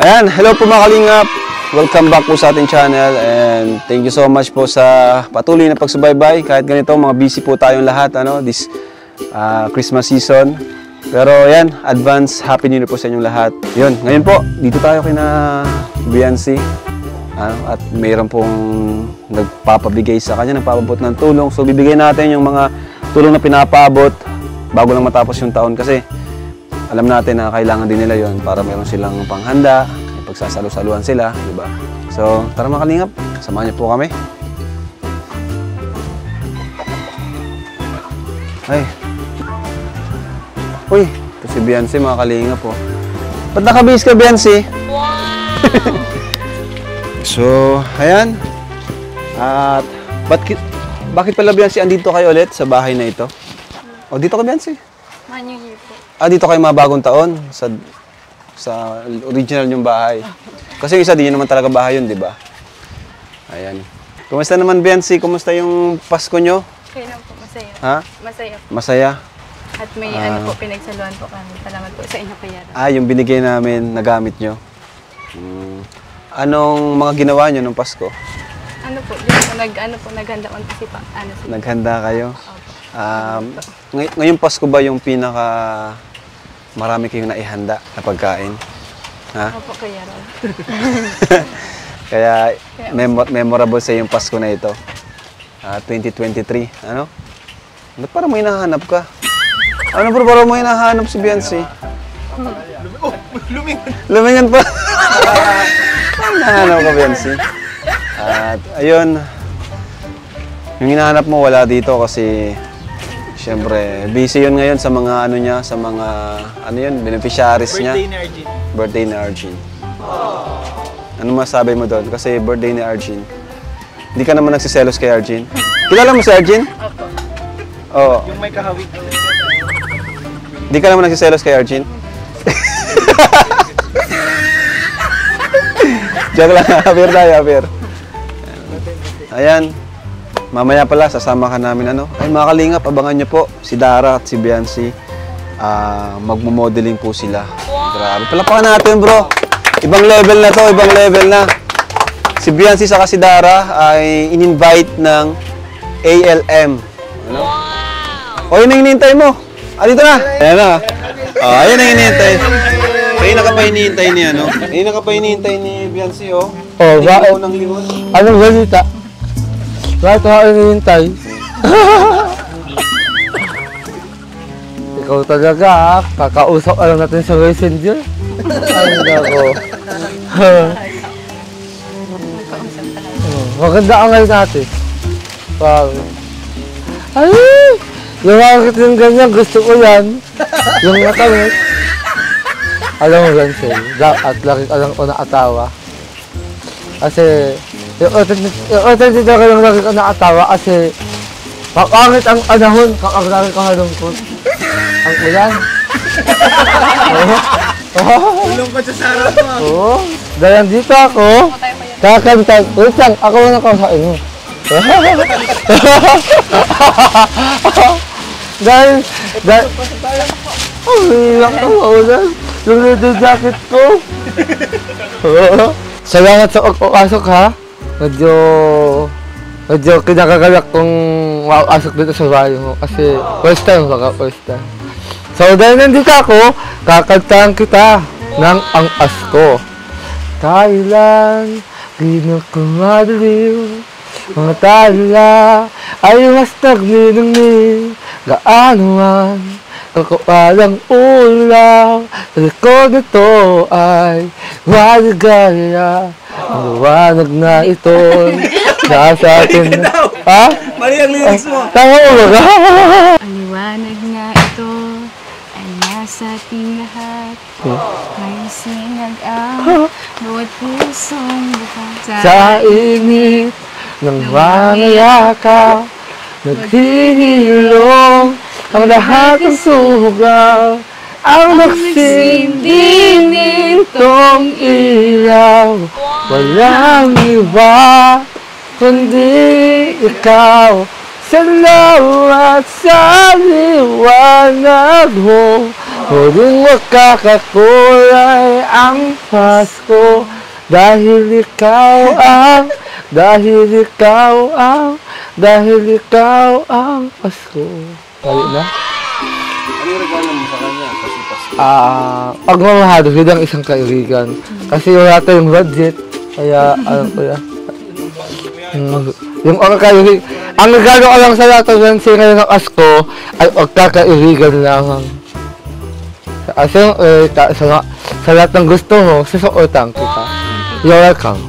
Ayan, hello po mga kalingap. Welcome back po sa ating channel and thank you so much po sa patuloy na pagsubaybay. Kahit ganito, mga busy po tayong lahat this Christmas season. Pero ayan, advance Happy New Year po sa inyong lahat. Yun, ngayon po, dito tayo kina Biancy. At mayroon pong nagpapabigay sa kanya, nagpapabot ng tulong. So bibigay natin yung mga tulong na pinapabot bago lang matapos yung taon kasi alam natin na kailangan din nila yon para meron silang panghanda, pagsasalu-saluhan sila, di ba? So, tara mga kalingap, samahan niyo po kami. Ay. Uy, ito si Biancy mga kalingap po. Ba't nakabihis ka, Biancy? Wow! So, ayan. At, bakit pala Biancy, andito kayo ulit sa bahay na ito? O, dito ka Biancy? Manyuhi po. Dito kayo mga bagong taon sa original yung bahay. Kasi yung isa din yun naman talaga bahay yun, di ba? Ayan. Kumusta naman, Biancy? Kumusta yung Pasko nyo? Okay lang po, masaya. Ha? Masaya po. Masaya? At may pinagsaluhan po kami. Salamat po sa inyo, Kuya. Yung binigay namin, nagamit nyo. Anong mga ginawa nyo nung Pasko? Naghanda ko kasi pa. Naghanda kayo? Ngayong Pasko ba yung pinaka marami kayong naihanda na pagkain? Ha? Opo, Kuya Ron. Kaya memorable sa yung Pasko na ito. 2023. Ano? Ba't parang may nahanap ka? Ano bro, parang may nahanap si Biancy? Lumingan pa. Ay, nahanap ka, Biancy. At ayun, yung hinahanap mo wala dito kasi siyempre, busy yun ngayon sa mga sa mga beneficiaries niya. Birthday ni Arjun. Ano masabi mo doon? Kasi birthday ni Arjun. Hindi ka naman nagsiselos kay Arjun? Kilala mo si Arjun? Opo. Oo. Yung may kahawig. Hindi ka naman nagsiselos kay Arjun? Joke lang, apir tayo, apir. Ayan. Mamaya pala, sasama ka namin Ay mga kalingap, abangan nyo po si Dara at si Biancy. Magmo-modeling po sila. Grabe. Palapakan natin bro. Ibang level na to, ibang level na. Si Biancy saka si Dara ay in-invite ng ALM. Ano? O yun ang hinihintay mo. Dito na. Ayan na. Ayan ang hinihintay. Kanina ka pa hinihintay ni Kanina ka pa hinihintay ni Biancy Bakit? Anong balita? Bakit ako hinihintay? Ikaw talaga, kakausap alam natin sa messenger. Ay, nako. Maganda ang ngayon natin. Ay! Lumakit yung ganyan, gusto ko yan. Yung nakamit. Alam mo yan sa'yo, at laki ka lang ko nakatawa. Kasi, yung alternate ka lang laki ka nakatawa kasi makangit ang anahon kapag laki ka halungkot. Ang ulan. Lungkot sa sarap mo. Oo. Dahil dito ako, kakantay. Wait lang, ako lang nakasain mo. Dahil, hirap ko maulan. Yung leather jacket ko. Salamat sa pagpapasok ha. Medyo kinakagalak kong makapasok dito sa bahay mo. Kasi first time. So dahil nandito ako, kakantahan kita ng ang asko. Kailan kinukumadaliw, mga tala ay mas nagniningning. Gaano man kakupalang ulang, sa likod nito ay waligaya. Ang liwanag na ito nasa atin. Ha? Mali ang lyrics mo. Tama mo ba? Ang liwanag na ito ay nasa ating lahat. Ngayon sinag ang bawat pusong bukas. Sa init ng mga yakap, naghihilom ang lahat ng sugal. Ang nagsindi nitong ilaw, walang iba kundi ikaw. Salamat sa liwanag mo, Huling makakakulay ang Pasko dahil ikaw ang Pasko. Dali na? Ano regalo mo sa kanya? Kasi Pasko. Pagmamahal bilang isang kaibigan. Kasi wala tayong budget. Kaya, ko yan. Yung ang regalo ko lang sa lahat ng ngayon ng Pasko ay pagkakaibigan lamang. Kasi sa lahat ng gusto mo, susuotan kita. You're welcome.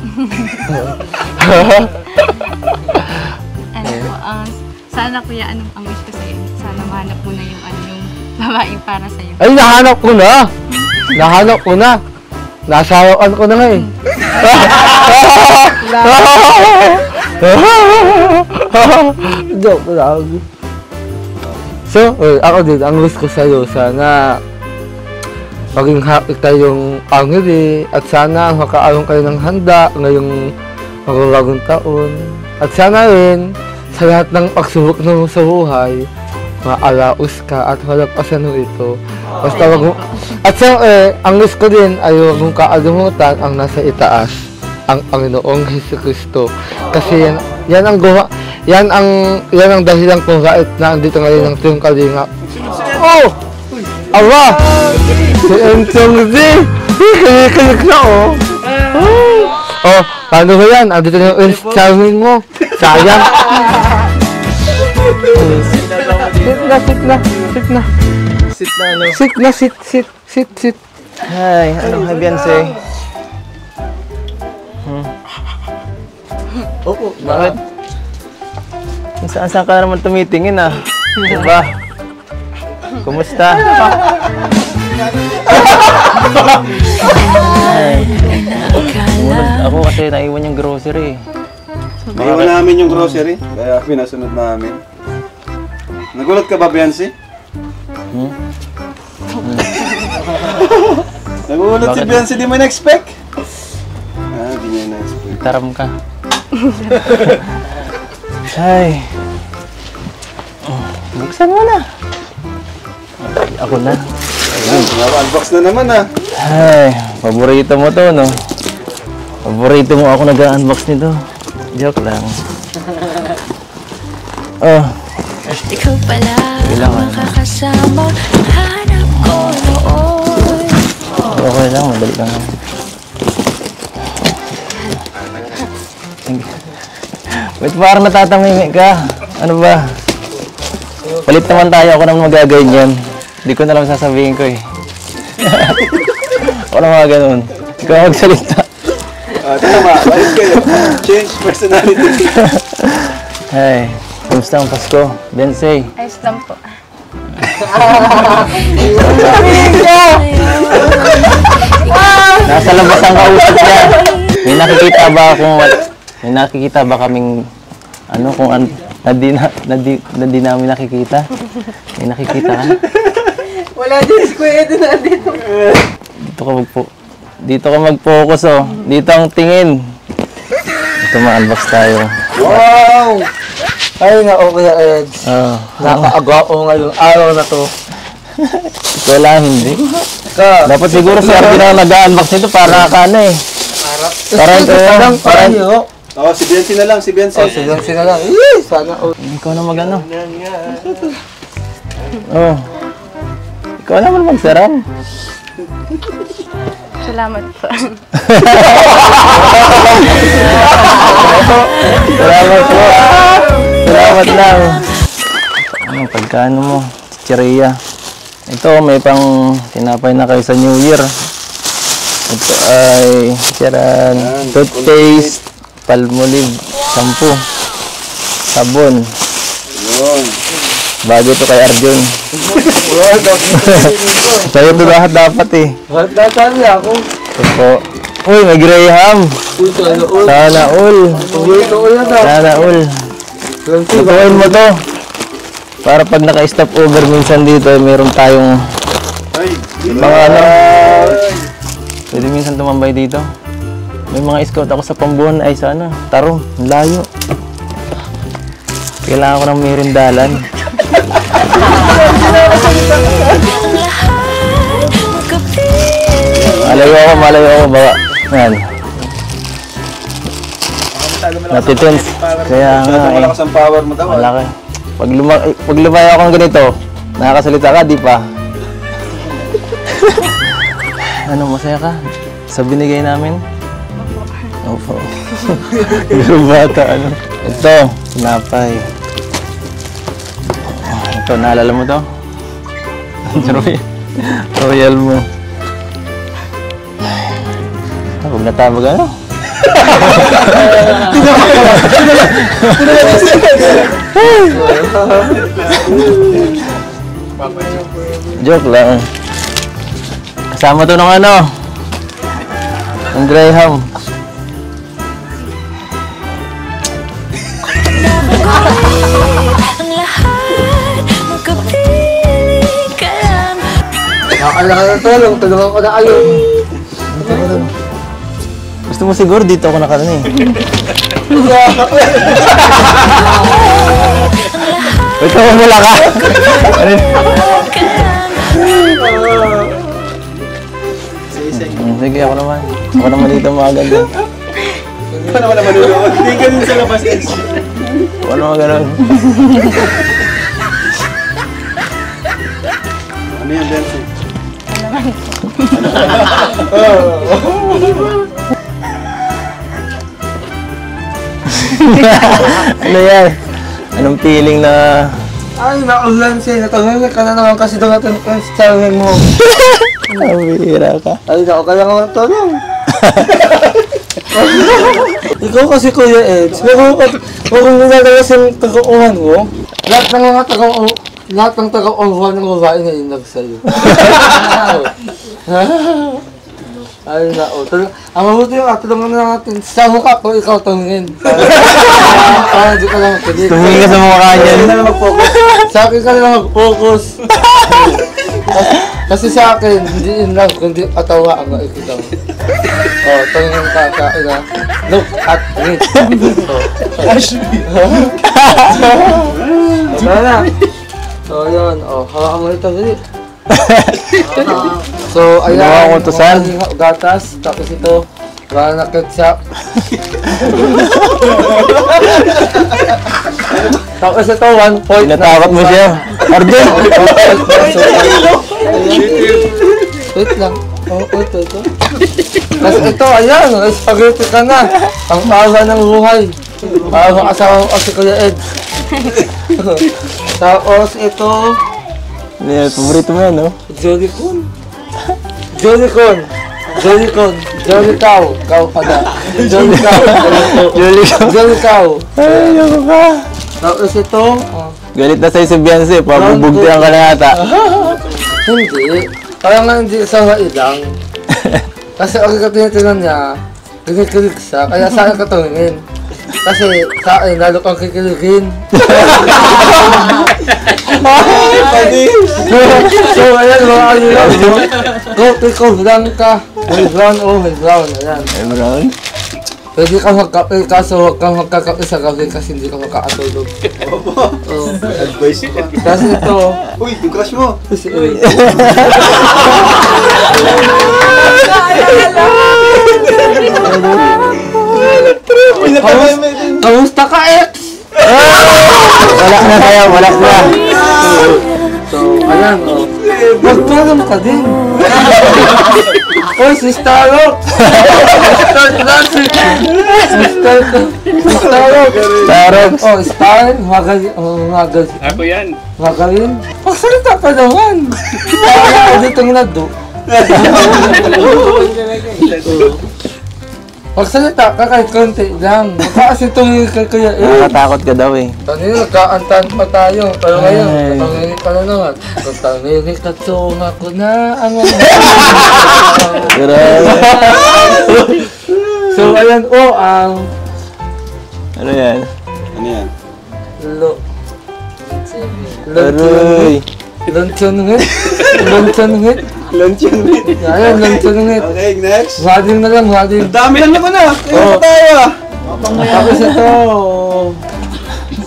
Sana kuya, ang wish ko sa'yo? Sana mahanap mo na yung yung babaeng para sa'yo. Ay, nahanap ko na. Nasawaan ko na nga eh. Joke lang. So, ako din, ang wish ko sa'yo, sana maging happy tayong family at sana makaaroon kayo ng handa ngayong magbabagong taon. At sana rin, sa lahat ng pagsubok mo sa buhay, maalaos ka at malagpasan mo ito. Basta wag mo... At ang wish ko din ay huwag mong kaalimutan ang nasa itaas, ang Panginoong Jesucristo. Kasi yan ang dahilan kung bakit na andito ngayon ang Team Kalingap. Oh! Aba! Si Entong Z! Kaya na oh! Oh, paano ba yan? Andito na yung charming mo. Sayang. Sit. Hi, anong Beyonce? Opo. Bakit? Saan ka naman tumitingin ah? Diba? Kumusta? Ako kasi naiwan yung grocery. Naiwan namin yung grocery, kaya pinasunod namin. Nagulat ka ba, Beyonce? Nagulat si Beyonce, di mo na-expect? Di niya na-expect. Taram ka. Ay. Buksan mo na. Ako na. Unbox na naman Ay, paborito mo to, no? Paborito mo ako nag-unbox nito. Joke lang. Oh. Ikaw pala ang makakasama ang hanap ko noon. Okay lang, madali lang. Wait, parang natatamimi ka. Ano ba? Palit naman tayo, ako naman magaganyan. Hindi ko na lang sasabihin ko eh. Ako na mga ganun. Ikaw magsalita. Tama, balik kayo. Change personality. Hey, kumusta ang Pasko? Beyonce. Ayos lang po. Nasa labas ang kausap niya. May nakikita ba kaming kung na di namin nakikita? May nakikita ka? Wala din si Kuya Edo na dito. Dito ka mag-focus oh. Dito ang tingin. Ito ma-unbox tayo. Wow! Ay nga, okay Ed. Nakaagaw ko ngayong araw na to. Ikaw lang, hindi. Dapat siguro si Arvin na nag-unbox nito para nakakano eh. Oo, si Beyonce na lang, si Beyonce. Oh, si na lang. Sana Ikaw na mag-ano. Oh. Ikaw naman magsarap. Salamat po. Salamat po. Salamat lang. Pagkano mo? Chicheria. Ito, may pang tinapay na kayo sa New Year. Ito ay charan, toothpaste, Palmolive, shampoo, sabon. Yun. Bago ito kay Arjun. Sa'yo ito lahat dapat eh. Natali ako. Ito po. Uy, may Graham. Sana all. Sana all. Lutuin mo to. Para pag naka-stop over minsan dito, meron tayong mga pwede minsan tumambay dito. May mga scout ako sa Pambuhan ay sa Tarong, layo. Kailangan ko ng merindalan. Ang lahat Malayo ako. Baka. Yan. Natitens. Kaya nga eh. Malakas ang power mo daw. Malaki. Pag lumayo akong ganito, nakakasalita ka, di pa? Ano, masaya ka? Sa binigay namin? Opo. Pero bata, ano? Ito, sinapay. Ito, naalala mo to? Royal mo. Huwag na tayo mag-ano? Joke lang. Kasama to ng ano? Ang Graham. Ang lahat, magkapiling ka lang. Nakakala ka ng tulong, tulungan ko na kayo. Gusto mo siguro dito ako nakarating. Ito mo mula ka. Sige, ako naman. Ako naman dito maganda. Ano naman naman nanonood? Hindi ganun sa labas. Ako naman ganun. Ano yan, Bensi? Ano yan? Anong feeling na... Ay, naulan siya. Natulungan ka na naman kasi doon natin ang channel mo. Bihira ka. Ay, naku, kaya nga ng tulong. Ikaw kasi Kuya Eds, huwag mong nilalagas yung tagauhan mo. Lahat ng tagauhan ng babae na inag sa'yo. Ay, nako. Ang mabuti yung tulungan na natin. Sa mukha ko, ikaw tumingin. Para di ka lang magpagit. Tumingin ka sa mukha niyan. Sa akin ka lang mag-focus. Kasi sa akin, hindi in love, kundi atawa ang nakikita mo. Oh, tumingin ka sa akin ha. Look at me. Tara na. So, yun. Oh, hawakan mo ito, dali. So, Ginawa ko ayan. to, Sal. Gatas. Tapos ito, wala na ketchup. Tapos ito, 1 point. Tinatakot mo siya. Arden! Wait lang. Oh, ito. Tapos ito, ayan. Spaghetti ka na. Ang tawa ng buhay. Parang asawa ko si Kuya Ed. Tapos ito, Paborito mo yan, no? Jollycon. Jolly cow. Cow pa na. Jolly cow. Jolly cow. Ay, ako ka. Tapos ito, Galit na sa'yo si Beyonce. Pabubugtihan ka na yata. hindi. Kaya nga hindi sa ilang. Kasi ang katinitin niya, kikilig siya. Kaya saan ka tumingin? Kasi sa akin, lalo kang kikiligin. So, ayan, mga kailang. Ikaw lang ka. May brown. Ayan. Ay, maroon. Pwede ka magkape, kaso huwag kang magkakape sa gabi kasi hindi ka makakatulog. Oo. Advice pa. Kasi ito, Uy, yung crush mo. si Uy. Kamusta ka, ex? Wala na. So, ayan, o. Magkaroon ka din. Oy, si Starrock! Tarok. Oh, Star, magaling. Ako yan. Magaling? Magsalita pa naman. Kaya dito nado. Magsalita ka kahit konti lang. Kasi tumingin ka kaya Nakakatakot ka daw eh. Kanina nagkaantahan pa tayo. Pero ngayon, Ay. tumingin ka na naman. Kung tumingin ka, tunga ko na ang mga. Grabe. So, ayan, Ano yan? Ano yan? Aroy. Luncheonhit. Luncheon meat. Ayan, luncheonhit. Okay, next. Hading na lang, hading. Dami lang naman ah. Kaya tayo ah. Tapos ito.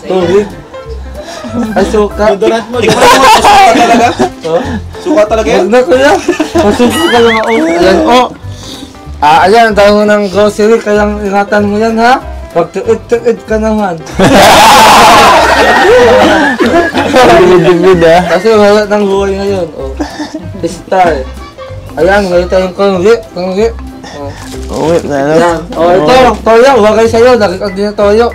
Tubig. Ay, suka. Donut mo. Suka talaga? Oh, Suka talaga yan? Huwag na kuya. Masuko ka lang ako. Ayan, Ayan, tayo ng grocery, kaya ingatan mo yan, ha? Pag tuid-tuid ka naman. Bibid ah. Kasi wala ng buhay ngayon. Oh. Star. Ayan, ngayon tayong kongri. Oh. Uwi na ano. Ayan. Oh, ito, toyo. Wagay sa'yo. Nakikot din yung toyo.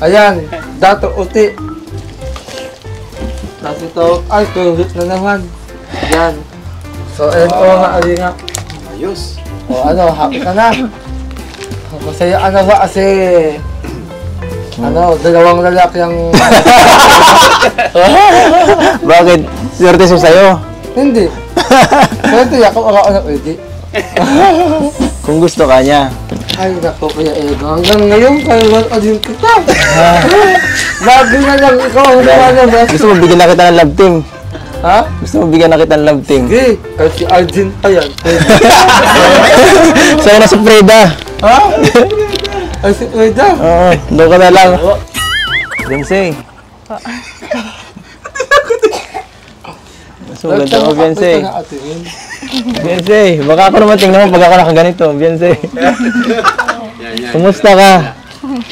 Ayan, dato uti. Tapos ito, ay, kongri na naman. Ayan. So, ayan ko nga, alinga. Ayos. O ano, happy ka na. Masaya ano ba kasi dalawang lalaki ang Bakit? Swerte siya sa'yo. hindi. Swerte ako na pwede. Kung gusto ka niya. Ay, naku, Kuya Edo. Hanggang ngayon, kailan ka din kita. Lagi na lang ikaw ang naman. Gusto mo bigyan na kita ng love team? Ha? Gusto mo bigyan na kita ng love team? Sige, kahit si Arjun pa yan. Sa'yo na si Freda. Ha? Ay, si Freda. Oo, doon ka na lang. Beyonce. Mas maganda mo, Beyonce. Beyonce, baka ako naman tingnan mo pag ako nakaganito, Beyonce. Kumusta ka?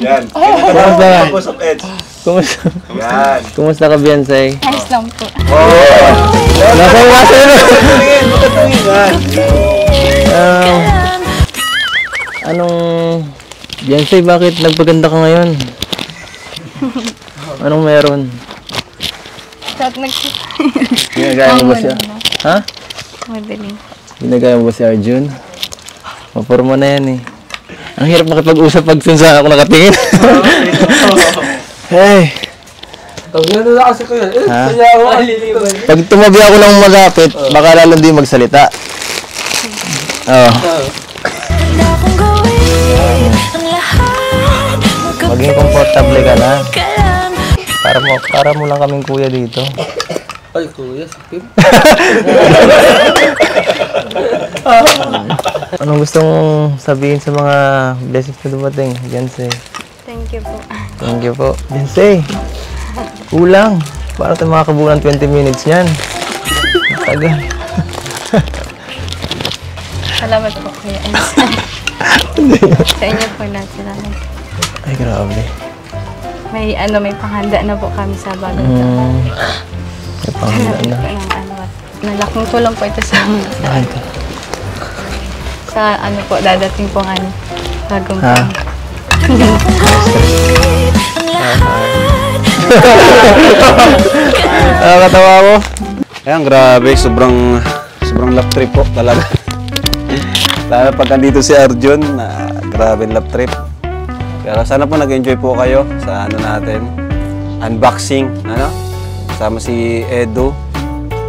Yan. Kumusta ka? Focus of Edge. Kumusta? Yan. Kumusta ka, Beyonce? Ayos lang po. Nasa iwasan mo! Anong... Beyonce, bakit nagpaganda ka ngayon? Anong meron? At Ginagaya mo ba siya? Ha? Madaling. Ginagaya mo ba si Arjun? Maporma na yan eh. Ang hirap makipag-usap pag saan ako nakatingin. Hey! Tawagyan na lang kasi Kuya. Ha? Kaya ako. Pag tumabi ako ng malapit, baka lalo di magsalita. Oo. Handa kong gawin ang lahat. Maging komportable ka na. Kailan Para mo lang kaming kuya dito. Ay, Kuya, si Tim. Anong gusto mong sabihin sa mga blessings na dumating, Beyonce? Thank you po. Thank you po. Beyonce, kulang. Para tayo makakabulan 20 minutes yan. Tagal. Salamat po, Kuya Enz. Sa inyo po lahat. Salamat. Ay, grabe. May panghanda na po kami sa bagong taon. May panghanda na. Nalaking tulong po ito sa mga Ay, sa dadating po bagong ha? taon. Nakakatawa ko. Ayan, grabe. Sobrang love trip po talaga. Lalo pag andito si Arjun, grabe love trip. Pero sana po nag-enjoy po kayo sa natin. Unboxing, Kasama si Edu,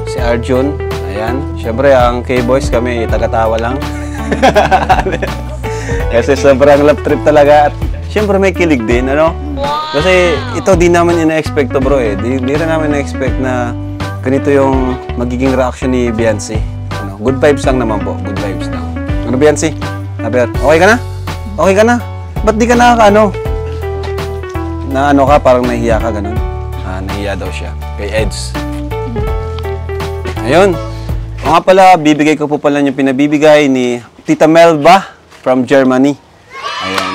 si Arjun. Ayan. Siyempre, ang K-Boys kami, tagatawa lang. Kasi sobrang love trip talaga. At siyempre may kilig din, Kasi ito di naman ina-expect to, bro, eh. Di rin namin ina-expect na ganito yung magiging reaction ni Beyonce. Good vibes lang naman po. Good vibes lang. Ano, Beyonce? Aber, okay ka na? Okay ka na? Ba't di ka ka parang nahiya ka, ganun? Nahiya daw siya. Kay Eds. Ayun. O nga pala, bibigay ko po pala yung pinabibigay ni Tita Melba from Germany. Ayan.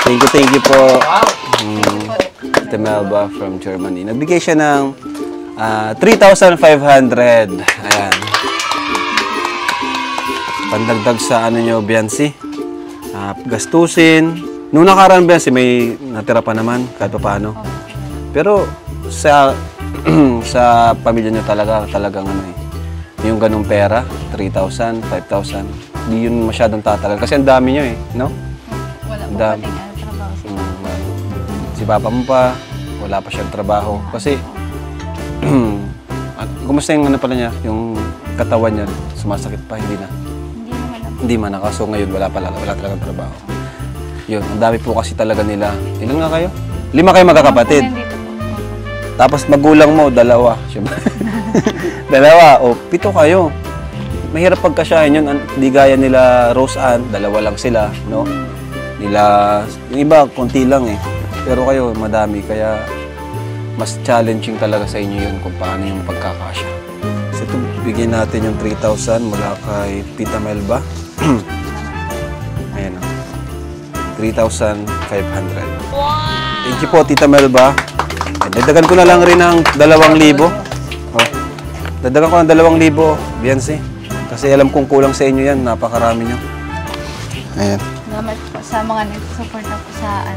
Thank you po. Tita Melba from Germany. Nagbigay siya ng 3,500. Ayan. Pandagdag sa nyo, Beyonce. Gastusin. Nung nakaraan, Beyonce, may natira pa naman kahit pa paano. Pero sa sa pamilya nyo talagang yung ganung pera, 3,000, 5,000, hindi yun masyadong tatagal. Kasi ang dami nyo no? Wala po Dami. pating trabaho siya. Si papa mo pa, wala pa siyang trabaho. Kasi, kumusta yung pala niya, yung katawan niya, sumasakit pa, hindi na. Hindi man na, kaso ngayon wala talagang trabaho. Yun, ang dami po kasi talaga nila. Ilan nga kayo? 5 kayo magkakapatid. Nandito po. Tapos magulang mo, 2. Siyempre. 2 o 7 kayo. Mahirap pagkasyahin yun. Hindi gaya nila Rose Ann, 2 lang sila, no? Yung iba, konti lang eh. Pero kayo, madami. Kaya mas challenging talaga sa inyo yun kung paano yung pagkakasya. Kasi Ito, bigyan natin yung 3,000 mula kay Tita Melba. Ayan o. 3,500. Thank you po, Tita Melba. Dagdagan ko na lang rin ng 2,000. Oh. Dagdagan ko ng 2,000, Beyonce. Kasi alam kong kulang sa inyo yan. Napakarami nyo. Ayan. Salamat po sa mga nagsusuporta po sa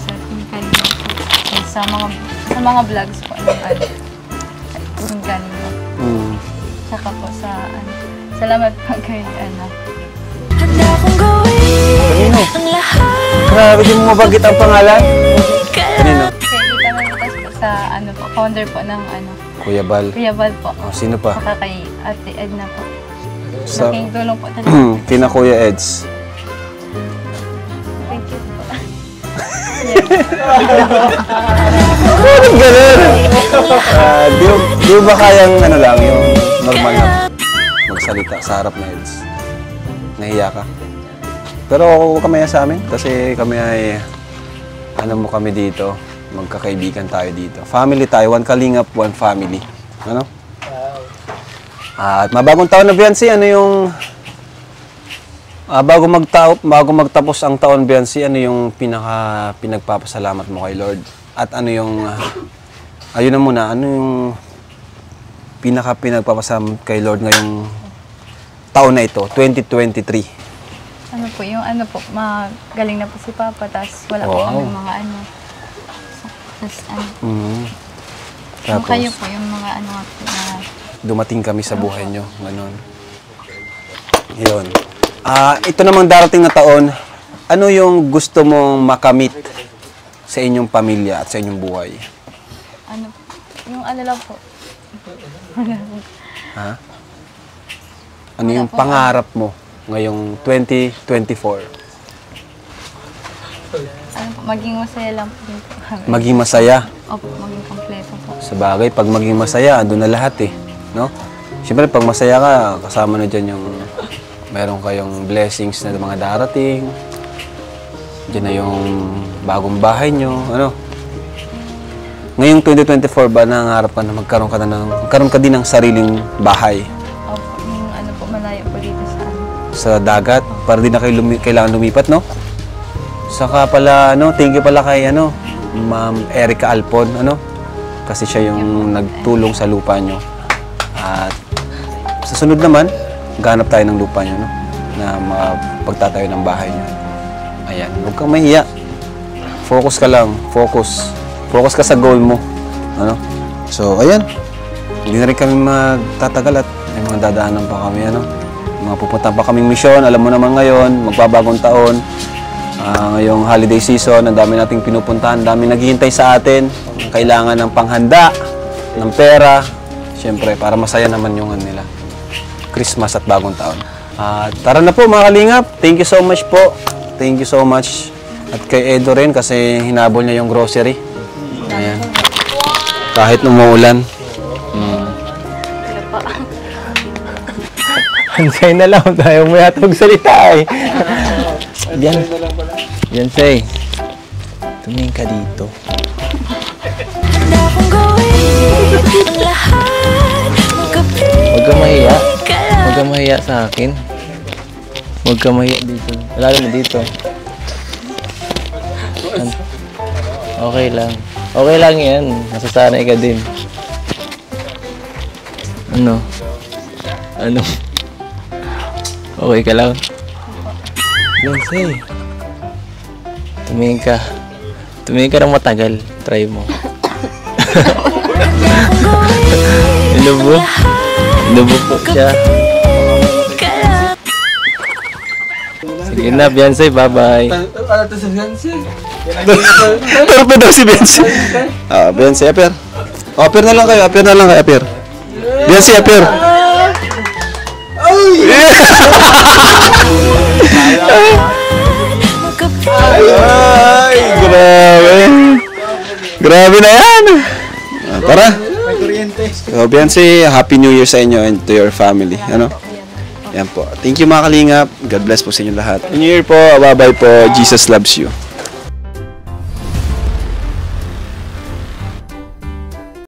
sa Team Kalingap po. Sa mga vlogs po ng Team Kalingap. Saka po sa salamat po kay Handa kong gawin ang lahat. Grabe, di mo mabanggit ang pangalan. Kanino? kay Tita Maritas po sa po, founder po ng Kuya Bal. Kuya Val po. Oh, sino pa? Saka kay Ate Edna po. Sa Laking tulong po talaga. kina Kuya Eds. Thank you po. Ganun. Di ba kayang lang, yung normal na magsalita sa harap na Eds? Nahiya ka? Pero huwag ka maya sa amin kasi kami ay, kami dito, magkakaibigan tayo dito. Family tayo, one Kalingap, one family. Ano? At mabagong taon na, Beyonce, ano yung bago magtapos ang taon, Beyonce, ano yung pinagpapasalamat mo kay Lord? At ano yung ayun na muna, ano yung pinagpapasalamat kay Lord ngayong taon na ito, 2023? Magaling na po si Papa, tapos wala po kami mga tapos yung kayo po, yung mga na dumating kami sa buhay nyo, gano'n. Yun. Ito namang darating na taon, ano yung gusto mong makamit sa inyong pamilya at sa inyong buhay? Yung lang po. Ha? Ano yung pangarap mo ngayong 2024? Maging masaya lang po din po kami. Maging masaya. Opo, maging kompleto po. Sa bagay, pag maging masaya, andun na lahat eh. No? Siyempre, pag masaya ka, kasama na dyan yung meron kayong blessings na mga darating. Diyan na yung bagong bahay nyo. Ano? Ngayong 2024 ba, nangangarap ka na magkaroon ka din ng sariling bahay? Opo, yung po, malayo po dito sa dagat, para di na kayo kailangan lumipat, no? Saka pala, thank you pala kay, Ma'am Erica Alpon, kasi siya yung nagtulong sa lupa nyo. At sa sunod naman, ganap tayo ng lupa nyo, na mapagtatayo ng bahay nyo. Ayan, huwag kang mahiya. Focus ka lang, focus ka sa goal mo, So, ayan, hindi na rin kami magtatagal at may mga dadaanan pa kami, mga pupunta pa kaming misyon. Alam mo naman ngayon, magbabagong taon. Ngayong holiday season, ang dami nating pinupuntahan, ang dami naghihintay sa atin. Kailangan ng panghanda, ng pera. Siyempre, para masaya naman yung nila. Christmas at bagong taon. Tara na po mga Kalingap. Thank you so much po. Thank you so much. At kay Edo rin kasi hinabol niya yung grocery. Ayan. Kahit umuulan. Hansay na lang, tayo mo yata magsalita eh. Beyonce, tumingin ka dito. Handa kong gawin ang lahat. Huwag ka mahiya. Huwag ka mahiya sa akin. Huwag ka mahiya dito. Lalo mo dito. Okay lang. Okay lang yan. Nasasanay ka din. Ano? Okay ka lang? Beyonce. Tumingin ka. Tumingin ka ng matagal. Try mo. Inubo po siya. Sige na, Beyonce. Bye-bye. Pero pa daw si Beyonce. Beyonce, apir. Apir na lang kayo, apir. Beyonce, apir. Ay, grabe. Grabe na yan. Tara. So, Beyonce, Happy New Year sa inyo and to your family. Yan po. Thank you mga Kalingap. God bless po sa inyo lahat. New Year po. Bye-bye po. Jesus loves you.